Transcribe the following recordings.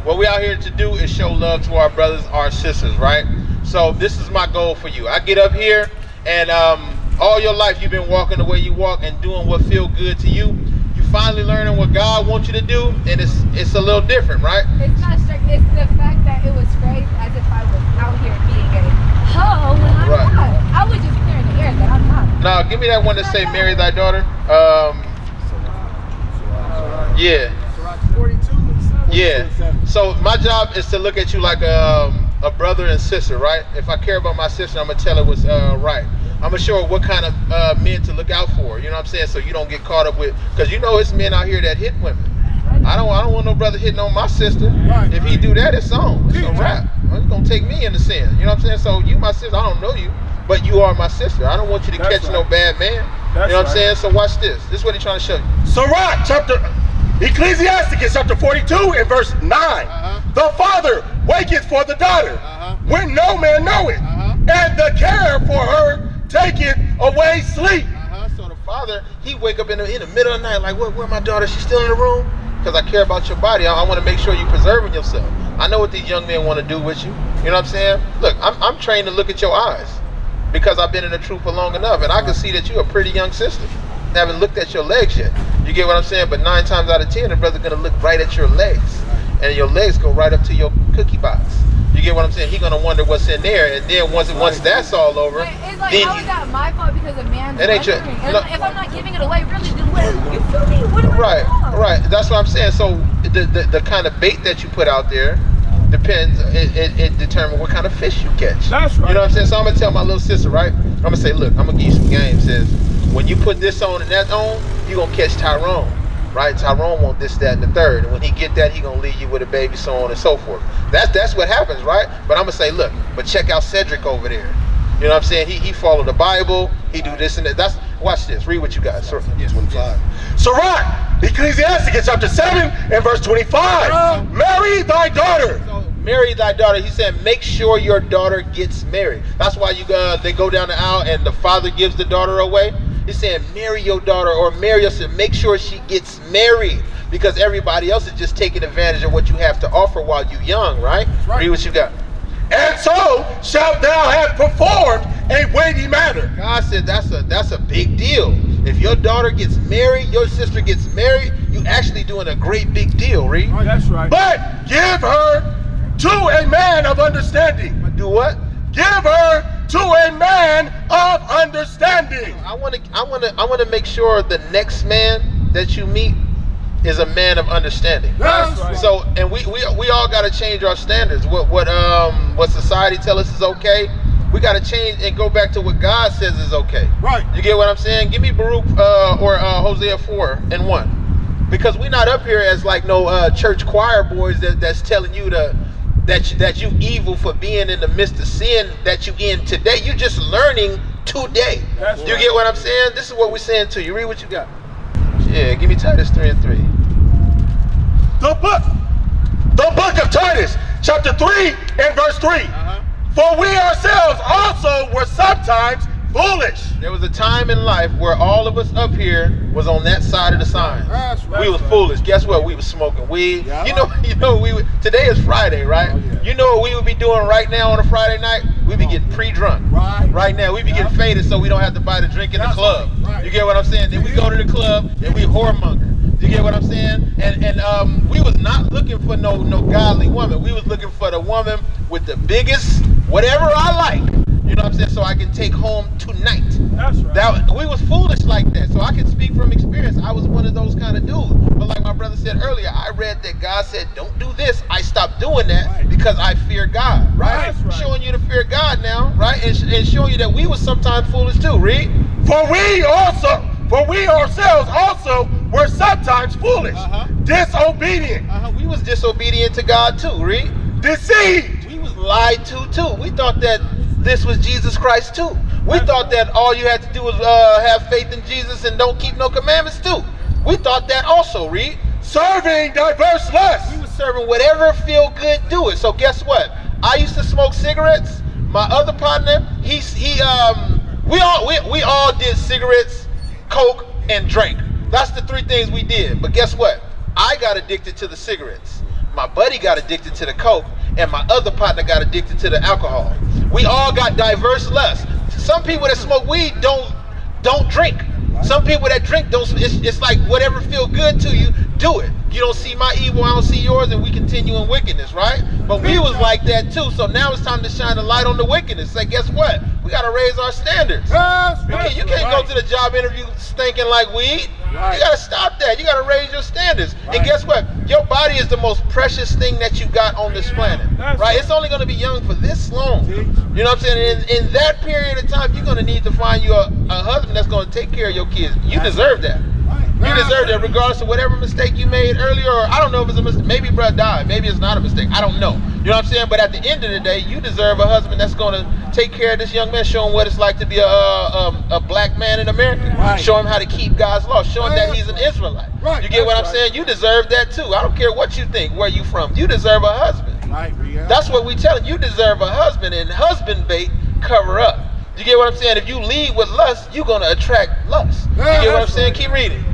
What we out here to do is show love to our brothers, our sisters, right? So this is my goal for you. I get up here and all your life you've been walking the way you walk and doing what feels good to you. You finally learning what God wants you to do, and it's a little different, right? It's not strict. It's the fact that it was phrased as if I was out here being a hoe when I'm not. I was just clearing the air that I'm not. Now, give me that one that say, marry thy daughter. Yeah. 42. Yeah. So my job is to look at you like a brother and sister, right? If I care about my sister, I'm gonna tell her what's right. I'm gonna show her what kind of men to look out for. You know what I'm saying? So you don't get caught up with, because you know it's men out here that hit women. I don't want no brother hitting on my sister. If he do that, it's on. It's a wrap. It's gonna take me into sin. You know what I'm saying? So you my sister, I don't know you, but you are my sister. I don't want you to catch no bad man. You know what I'm saying? So watch this. This is what he's trying to show you. Sirach, Ecclesiasticus chapter 42 and verse 9. The father waketh for the daughter when no man knoweth, and the care for her taketh away sleep. So the father, he wake up in the middle of the night like, where my daughter? She's still in the room? Because I care about your body. I want to make sure you're preserving yourself. I know what these young men want to do with you. You know what I'm saying? Look, I'm trained to look at your eyes because I've been in the truth for long enough, and I can see that you're a pretty young sister. I haven't looked at your legs yet. You get what I'm saying? But 9 times out of 10, the brother's gonna look right at your legs, and your legs go right up to your cookie box. You get what I'm saying? He's gonna wonder what's in there, and then once that's all over, it's like, then how is that my fault because a man's it ain't your, no, if I'm not giving it away, really, then what? You feel me? What am I doing? Right. That's what I'm saying. So the kind of bait that you put out there depends. It determines what kind of fish you catch. That's right. You know what I'm saying? So I'm gonna tell my little sister, right? I'm gonna say, look, I'm gonna give you some game. Says, when you put this on and that on, you gonna catch Tyrone, right? Tyrone want this, that, and the third, and when he get that, he gonna leave you with a baby, so on and so forth. That's what happens, right? But I'm gonna say, look, but check out Cedric over there. You know what I'm saying? He follow the Bible. He do this and that. Watch this. Read what you got. Yes, 25. Sirach, Ecclesiasticus chapter 7 and verse 25. Marry thy daughter. So, marry thy daughter. He said, make sure your daughter gets married. That's why they go down the aisle and the father gives the daughter away. He's saying, marry your daughter, or marry yourself. Make sure she gets married, because everybody else is just taking advantage of what you have to offer while you're young, right? Read what you got. And so shalt thou have performed a weighty matter. God said that's a big deal. If your daughter gets married, your sister gets married, you actually doing a great big deal, Reed. Oh, that's right. But give her to a man of understanding. Do what? Give her to a man of understanding. I want to make sure the next man that you meet is a man of understanding. That's right. So, and we all got to change our standards. What society tell us is okay, we got to change and go back to what God says is okay. Right. You get what I'm saying? Give me Baruch or Hosea 4 and 1, because we're not up here as like no church choir boys that's telling you that you evil for being in the midst of sin that you in today. You're just learning today. That's you right. get what I'm saying? This is what we're saying to you. Read what you got. Yeah, give me Titus 3 and 3. The book of Titus, chapter 3 and verse 3. For we ourselves also were sometimes foolish. There was a time in life where all of us up here was on that side of the sign. That's right. We was foolish. Guess what? We was smoking weed. Yeah. You know, today is Friday, right? Oh, yeah. You know what we would be doing right now on a Friday night? We be getting pre-drunk. Right now, we be getting faded so we don't have to buy the drink in the club. Right. You get what I'm saying? Then we go to the club and we whoremonger. You get what I'm saying? And we was not looking for no godly woman. We was looking for the woman with the biggest whatever I like. You know what I'm saying? So I can take home tonight. That's right. We was foolish like that. So I can speak from experience. I was one of those kind of dudes. But like my brother said earlier, I read that God said, don't do this. I stopped doing that because I fear God. Right? That's right. Showing you to fear God now. Right? And showing you that we was sometimes foolish too. Read. For we ourselves also were sometimes foolish, disobedient. We was disobedient to God too. Read. Deceived. We was lied to too. We thought that this was Jesus Christ too. We thought that all you had to do was have faith in Jesus and don't keep no commandments too. We thought that also, Reed. Serving diverse lusts. We was serving whatever feel good, do it. So guess what? I used to smoke cigarettes. My other partner, we all did cigarettes, coke, and drink. That's the 3 things we did. But guess what? I got addicted to the cigarettes. My buddy got addicted to the coke, and my other partner got addicted to the alcohol. We all got diverse lusts. Some people that smoke weed don't drink. Some people that drink don't. It's like whatever feel good to you, do it. You don't see my evil, I don't see yours, and we continue in wickedness, right? But we was like that too. So now it's time to shine a light on the wickedness. Say, guess what? We got to raise our standards. You can't go to the job interview stinking like weed. You got to stop that. You got to raise your standards. And guess what? Your body is the most precious thing that you got on this planet, right? It's only going to be young for this long. You know what I'm saying? In that period of time, you're going to need to find you a husband that's going to take care of your kids. You deserve that. You deserve that, regardless of whatever mistake you made earlier, or I don't know if it's a mistake. Maybe bruh died. Maybe it's not a mistake. I don't know. You know what I'm saying? But at the end of the day, you deserve a husband that's going to take care of this young man, show him what it's like to be a black man in America. Show him how to keep God's law. Show him that he's an Israelite. You get what I'm saying? You deserve that too. I don't care what you think, where you from. You deserve a husband. That's what we tell you. You deserve a husband, and husband bait cover up. You get what I'm saying? If you lead with lust, you're going to attract lust. You get what I'm saying? Keep reading.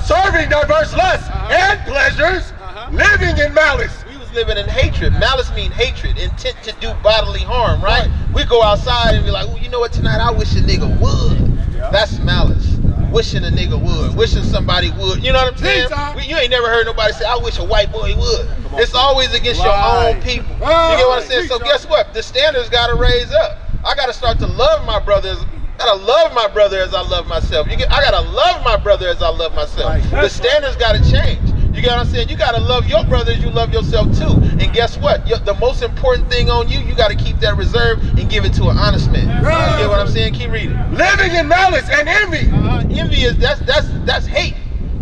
Serving diverse lusts and pleasures, living in malice. We was living in hatred. Malice means hatred, intent to do bodily harm, right? We go outside and be like, oh, you know what, tonight I wish a nigga would. That's malice. Wishing a nigga would. Wishing somebody would. You know what I'm saying? You ain't never heard nobody say, I wish a white boy would. It's always against your own people. You get what I'm saying? So guess what? The standards got to raise up. I got to start to love my brothers. I gotta love my brother as I love myself. I gotta love my brother as I love myself. The standards gotta change. You get what I'm saying? You gotta love your brother as you love yourself too. And guess what? The most important thing on you, you gotta keep that reserved and give it to an honest man. You get what I'm saying? Keep reading. Living in malice and envy. Envy is that's hate.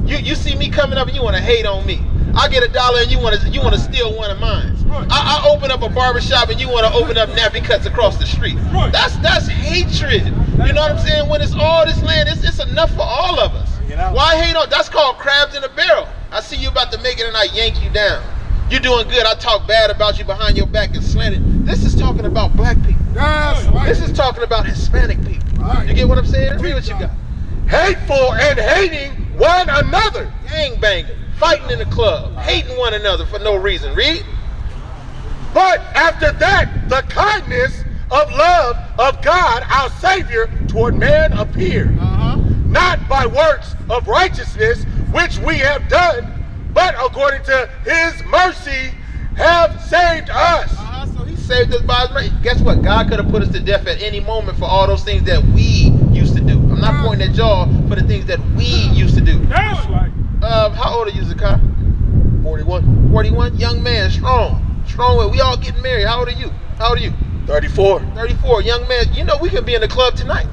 You see me coming up and you want to hate on me. I get $1 and you want to steal one of mine. I open up a barbershop and you want to open up nappy cuts across the street. That's hatred. You know what I'm saying? When it's all this land, it's enough for all of us. Why hate on? That's called crabs in a barrel. I see you about to make it and I yank you down. You're doing good. I talk bad about you behind your back and slant it. This is talking about black people. This is talking about Hispanic people. You get what I'm saying? Read what you got. Hateful and hating one another. Gang banging. Fighting in the club, hating one another for no reason. Read. But after that, the kindness of love of God, our Savior, toward man appeared. Not by works of righteousness, which we have done, but according to his mercy, have saved us. So he saved us by his mercy. Guess what? God could have put us to death at any moment for all those things that we used to do. I'm not pointing at y'all for the things that we used to do. How old are you, Zakai? 41. 41? Young man, strong. We all getting married. How old are you? 34. 34. Young man, you know we can be in the club tonight.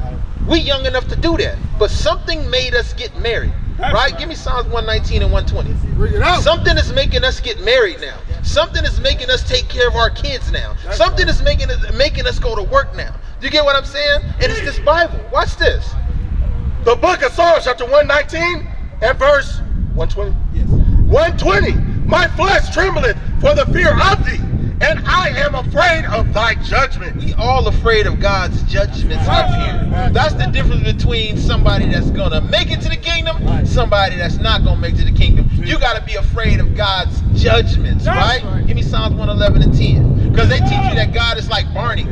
We young enough to do that. But something made us get married. Right? Give me Psalms 119 and 120. Bring it out. Something is making us get married now. Something is making us take care of our kids now. Something is making us go to work now. Do you get what I'm saying? And it's this Bible. Watch this. The book of Psalms, chapter 119 and verse 120. Yes. 120. My flesh trembleth for the fear of thee, and I am afraid of thy judgment. We all afraid of God's judgments up here. That's the difference between somebody that's gonna make it to the kingdom, somebody that's not gonna make it to the kingdom. You gotta be afraid of God's judgments, right? Give me Psalms 111 and 10. Because they teach you that God is like Barney.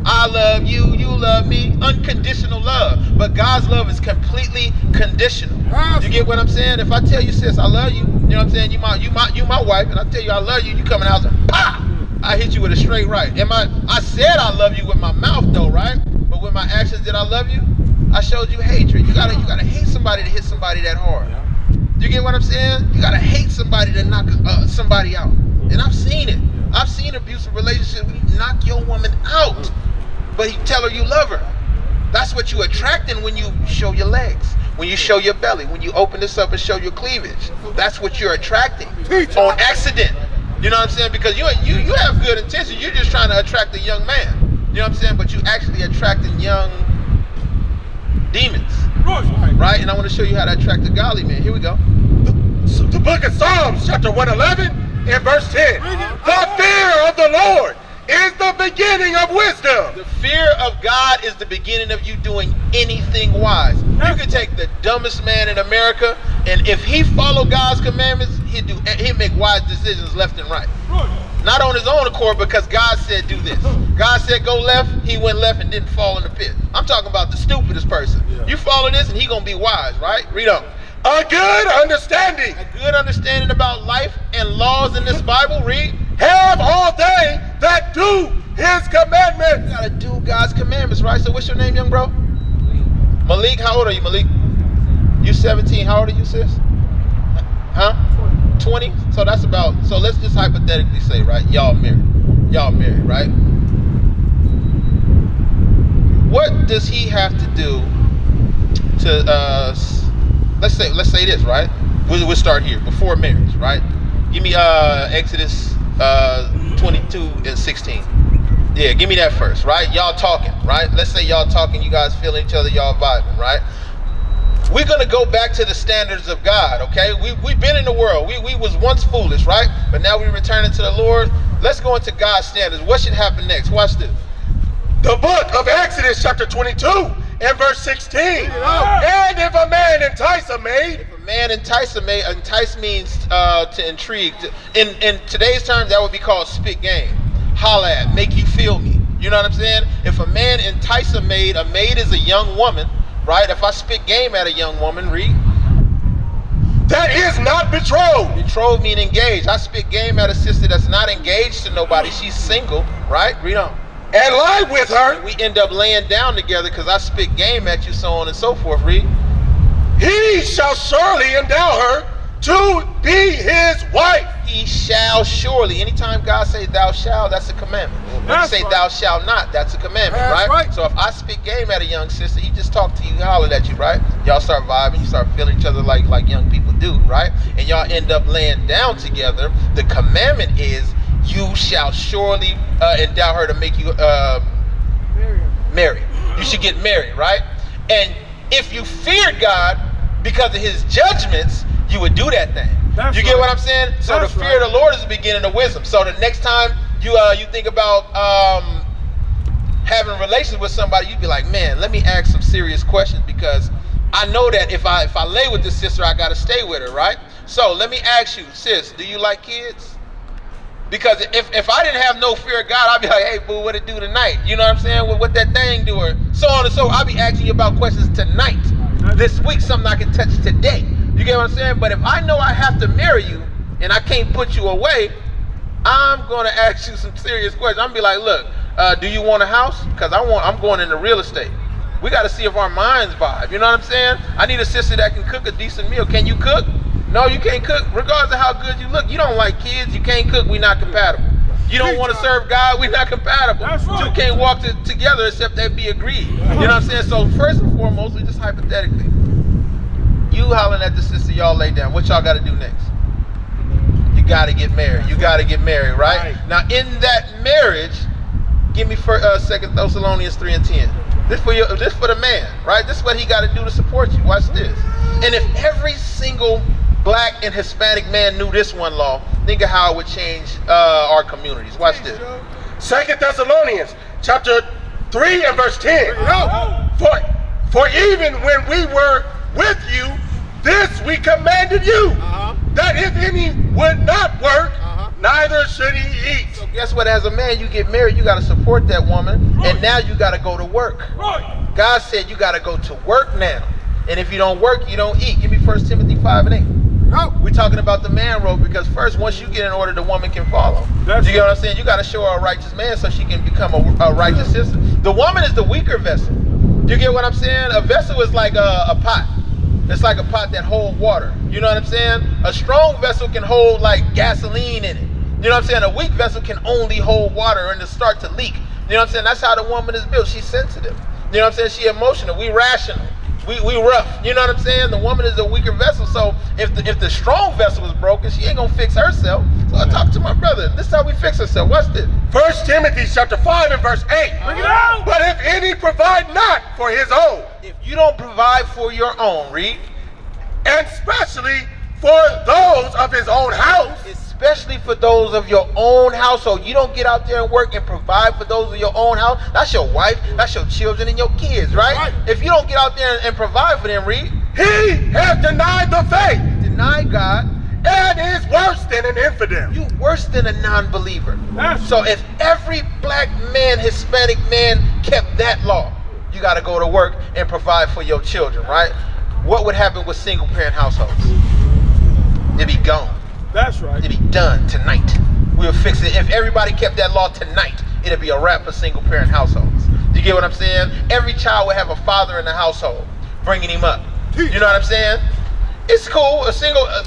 I love you, you love me, unconditional love. But God's love is completely conditional. You get what I'm saying? If I tell you, sis, I love you, you know what I'm saying? You my wife, and I tell you I love you, you come in the house and pah! I hit you with a straight right. I said I love you with my mouth though, right? But with my actions, did I love you? I showed you hatred. You gotta hate somebody to hit somebody that hard. You get what I'm saying? You gotta hate somebody to knock somebody out. And I've seen it. I've seen abusive relationships where you knock your woman out, but you tell her you love her. That's what you're attracting when you show your legs, when you show your belly, when you open this up and show your cleavage. That's what you're attracting on accident. You know what I'm saying? Because you have good intentions. You're just trying to attract a young man. You know what I'm saying? But you actually attracting young demons. Right? And I want to show you how to attract a godly man. Here we go. The book of Psalms, chapter 111 and verse 10. The fear of the Lord is the beginning of wisdom. The fear of God is the beginning of you doing anything wise. You can take the dumbest man in America, and if he followed God's commandments, he'd make wise decisions left and right. Not on his own accord, because God said do this. God said go left, he went left and didn't fall in the pit. I'm talking about the stupidest person. You follow this and he gonna be wise, right? Read on. A good understanding. A good understanding about life and laws in this Bible. Read. Have all they that do his commandments. You gotta do God's commandments, right? So what's your name, young bro? Malik. How old are you, Malik? You 17. How old are you, sis? Huh? 20. So that's about, so let's just hypothetically say, right? Y'all married, right? What does he have to do to let's say this, right? We'll start here before marriage, right? Give me Exodus 22 and 16. Yeah, give me that first, right? Y'all talking, right? Let's say y'all talking, you guys feeling each other, y'all vibing, right? We're gonna go back to the standards of God, okay? We've been in the world. We was once foolish, right? But now we returning to the Lord. Let's go into God's standards. What should happen next? Watch this. The book of Exodus chapter 22 and verse 16. And if a man entice a maid. If a man entice a maid, entice means to intrigue. In today's terms, that would be called spit game. Holla at, make you feel me. You know what I'm saying? If a man entice a maid is a young woman, right? If I spit game at a young woman, read. That is not betrothed. Betrothed mean engaged. I spit game at a sister that's not engaged to nobody. She's single, right? Read on. And lie with her. And we end up laying down together because I spit game at you, so on and so forth. Read. He shall surely endow her to be his wife. He shall surely. Anytime God says thou shalt, that's a commandment. When he say thou shalt not, that's a commandment, right? So if I spit game at a young sister, he just talked to you, hollered at you, right? Y'all start vibing, you start feeling each other like young people do, right? And y'all end up laying down together. The commandment is you shall surely endow her to make you marry. You should get married, right? And if you feared God because of his judgments, you would do that thing. You get what I'm saying? So the fear of the Lord is the beginning of wisdom. So the next time you think about having relations with somebody, you'd be like, man, let me ask some serious questions, because I know that if I lay with this sister, I gotta stay with her, right? So let me ask you, sis, do you like kids? Because if I didn't have no fear of God, I'd be like, hey, boo, what it do tonight? You know what I'm saying? What that thing do, or so on and so. I'll be asking you about questions tonight, this week, something I can touch today. You get what I'm saying? But if I know I have to marry you and I can't put you away, I'm gonna ask you some serious questions. I'm gonna be like, look, do you want a house? Because I'm going into real estate. We got to see if our minds vibe. You know what I'm saying? I need a sister that can cook a decent meal. Can you cook? No, you can't cook. Regardless of how good you look, you don't like kids. You can't cook. We not compatible. You don't want to serve God. We not compatible. Two can't walk together except they be agreed. You know what I'm saying? So first and foremost, just hypothetically, you hollering at the sister, y'all lay down. What y'all got to do next? You got to get married. You got to get married, right? Now in that marriage, give me 2 Thessalonians 3 and 10. This for the man, right? This is what he got to do to support you. Watch this. And if every single Black and Hispanic man knew this one law, think of how it would change our communities. Watch this. 2 Thessalonians chapter 3 and verse 10. For even when we were with you, this we commanded you, that if any would not work, neither should he eat. So guess what? As a man, you get married, you got to support that woman, and now you got to go to work. God said you got to go to work now, and if you don't work, you don't eat. Give me 1 Timothy 5 and 8. We're talking about the man role, because first, once you get in order, the woman can follow. You get what I'm saying? You got to show her a righteous man so she can become a righteous sister. The woman is the weaker vessel. You get what I'm saying? A vessel is like a pot. It's like a pot that holds water. You know what I'm saying? A strong vessel can hold like gasoline in it. You know what I'm saying? A weak vessel can only hold water and to start to leak. You know what I'm saying? That's how the woman is built. She's sensitive. You know what I'm saying? She's emotional. We rational. We rough. You know what I'm saying? The woman is a weaker vessel. So if the strong vessel is broken, she ain't gonna fix herself. So I talk to my brother. This is how we fix ourselves. Watch this. 1 Timothy chapter 5 and verse 8. Bring it out. But if any provide not for his own. If you don't provide for your own, read. And especially for those of his own house. especially for those of your own household. You don't get out there and work and provide for those of your own house. That's your wife, that's your children and your kids, right? If you don't get out there and provide for them, read. He has denied the faith. Deny God. And is worse than an infidel. You worse than a non-believer. So if every black man, Hispanic man kept that law, you got to go to work and provide for your children, right? What would happen with single parent households? They'd be gone. That's right. It'd be done tonight. We'll fix it. If everybody kept that law tonight, it'd be a wrap for single parent households. Do you get what I'm saying? Every child would have a father in the household bringing him up. You know what I'm saying? It's cool.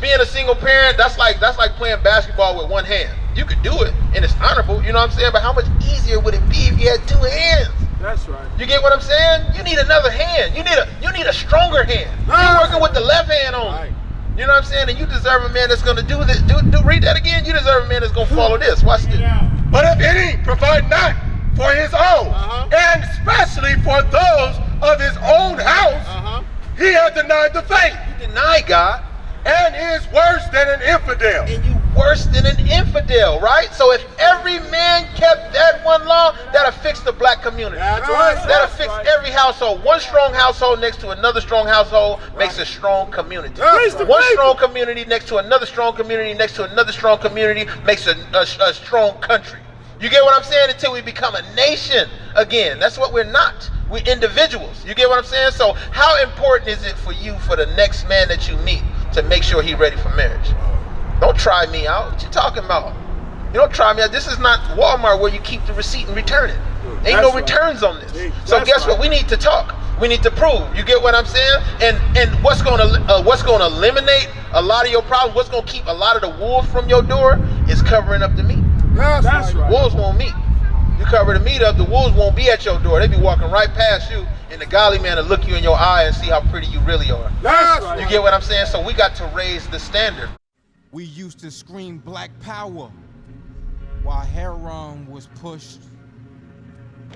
Being a single parent, that's like playing basketball with one hand. You could do it, and it's honorable. You know what I'm saying? But how much easier would it be if you had two hands? That's right. You get what I'm saying? You need another hand. You need a stronger hand. You're working with the left hand only. Right. You know what I'm saying? And you deserve a man that's going to do this. Read that again. You deserve a man that's going to follow this. Watch this. But if any provide not for his own, and especially for those of his own house, he has denied the faith. You deny God. And is worse than an infidel. And you worse than an infidel, right? So if every man kept that one law, that'll fix the black community. That's right. That'll fix every household. One strong household next to another strong household makes a strong community. One strong community next to another strong community next to another strong community makes a strong country. You get what I'm saying? Until we become a nation again. That's what we're not. We're individuals. You get what I'm saying? So how important is it for you, for the next man that you meet, to make sure he's ready for marriage? Don't try me out. What you talking about? You don't try me out. This is not Walmart where you keep the receipt and return it. Ain't no returns on this. So guess what? We need to talk. We need to prove. You get what I'm saying? And what's going to eliminate a lot of your problems? What's going to keep a lot of the wolves from your door is covering up the meat. That's right. Wolves won't meet. You cover the meat up, the wolves won't be at your door. They be walking right past you, and the godly man will look you in your eye and see how pretty you really are. That's right. You get what I'm saying? So we got to raise the standard. We used to scream black power while heroin was pushed.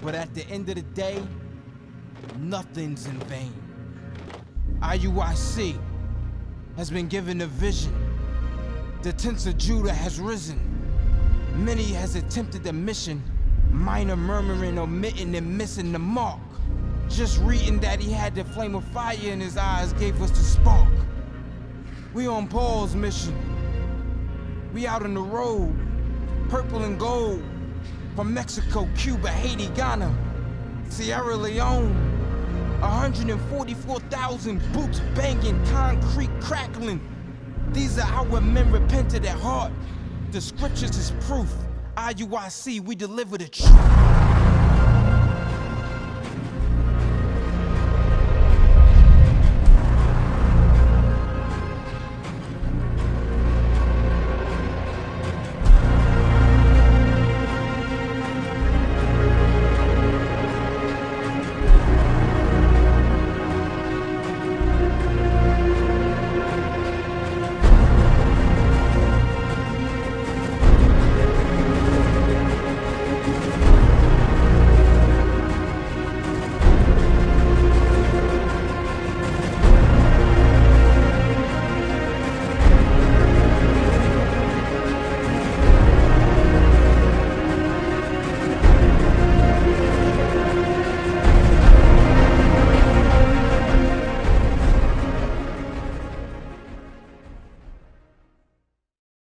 But at the end of the day, nothing's in vain. IUIC has been given a vision. The tents of Judah has risen. Many has attempted the mission. Minor murmuring, omitting, and missing the mark. Just reading that he had the flame of fire in his eyes gave us the spark. We on Paul's mission. We out on the road, purple and gold. From Mexico, Cuba, Haiti, Ghana, Sierra Leone. 144,000 boots banging, concrete crackling. These are our men repented at heart. The scriptures is proof. IUIC, we deliver the truth.